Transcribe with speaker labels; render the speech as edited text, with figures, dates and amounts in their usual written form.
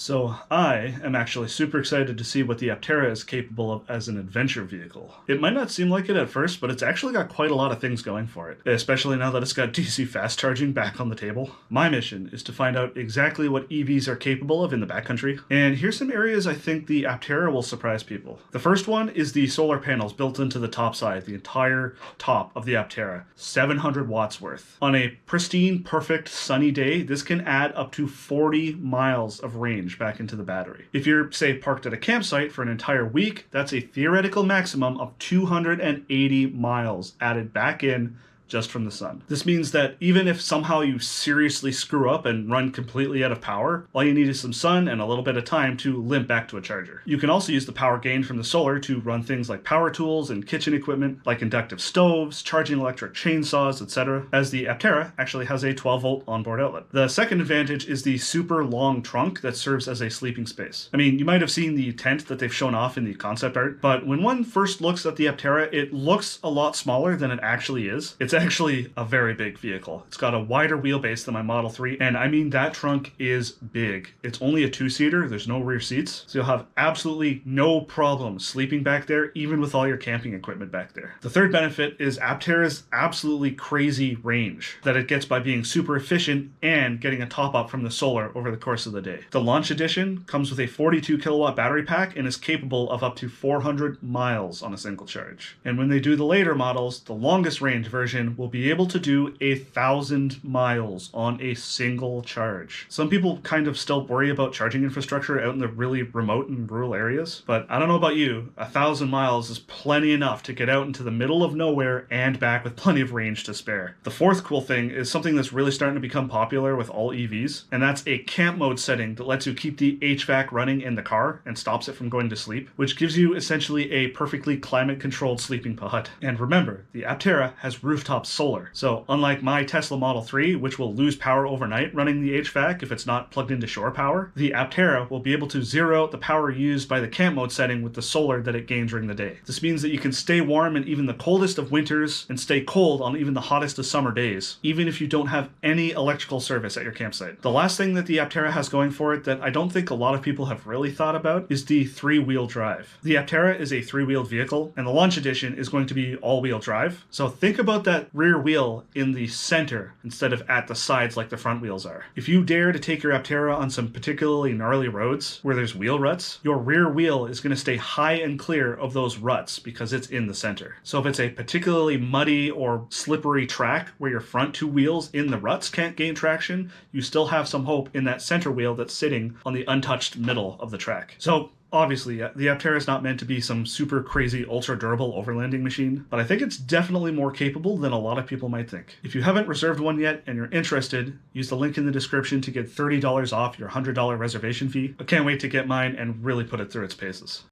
Speaker 1: So I am actually super excited to see what the Aptera is capable of as an adventure vehicle. It might not seem like it at first, but it's actually got quite a lot of things going for it, especially now that it's got DC fast charging back on the table. My mission is to find out exactly what EVs are capable of in the backcountry, and here's some areas I think the Aptera will surprise people. The first one is the solar panels built into the top side, the entire top of the Aptera, 700 watts worth. On a pristine, perfect, sunny day, this can add up to 40 miles of range back into the battery. If you're, say, parked at a campsite for an entire week, that's a theoretical maximum of 280 miles added back in just from the sun. This means that even if somehow you seriously screw up and run completely out of power, all you need is some sun and a little bit of time to limp back to a charger. You can also use the power gained from the solar to run things like power tools and kitchen equipment like inductive stoves, charging electric chainsaws, etc., as the Aptera actually has a 12-volt onboard outlet. The second advantage is the super long trunk that serves as a sleeping space. I mean, you might have seen the tent that they've shown off in the concept art, but when one first looks at the Aptera, it looks a lot smaller than it actually is. It's actually a very big vehicle. It's got a wider wheelbase than my Model 3, and I mean that trunk is big. It's only a two-seater, there's no rear seats, so you'll have absolutely no problem sleeping back there, even with all your camping equipment back there. The third benefit is Aptera's absolutely crazy range that it gets by being super efficient and getting a top up from the solar over the course of the day. The Launch Edition comes with a 42 kilowatt battery pack and is capable of up to 400 miles on a single charge. And when they do the later models, the longest range version will be able to do 1,000 miles on a single charge. Some people kind of still worry about charging infrastructure out in the really remote and rural areas, but I don't know about you, 1,000 miles is plenty enough to get out into the middle of nowhere and back with plenty of range to spare. The fourth cool thing is something that's really starting to become popular with all EVs, and that's a camp mode setting that lets you keep the HVAC running in the car and stops it from going to sleep, which gives you essentially a perfectly climate-controlled sleeping pod. And remember, the Aptera has rooftop solar. So unlike my Tesla Model 3, which will lose power overnight running the HVAC if it's not plugged into shore power, the Aptera will be able to zero out the power used by the camp mode setting with the solar that it gains during the day. This means that you can stay warm in even the coldest of winters and stay cold on even the hottest of summer days, even if you don't have any electrical service at your campsite. The last thing that the Aptera has going for it that I don't think a lot of people have really thought about is the three-wheel drive. The Aptera is a three-wheeled vehicle, and the Launch Edition is going to be all-wheel drive. So think about that rear wheel in the center instead of at the sides like the front wheels are. If you dare to take your Aptera on some particularly gnarly roads where there's wheel ruts, your rear wheel is going to stay high and clear of those ruts because it's in the center. So if it's a particularly muddy or slippery track where your front two wheels in the ruts can't gain traction, you still have some hope in that center wheel that's sitting on the untouched middle of the track. So obviously, the Aptera is not meant to be some super crazy, ultra-durable overlanding machine, but I think it's definitely more capable than a lot of people might think. If you haven't reserved one yet and you're interested, use the link in the description to get $30 off your $100 reservation fee. I can't wait to get mine and really put it through its paces.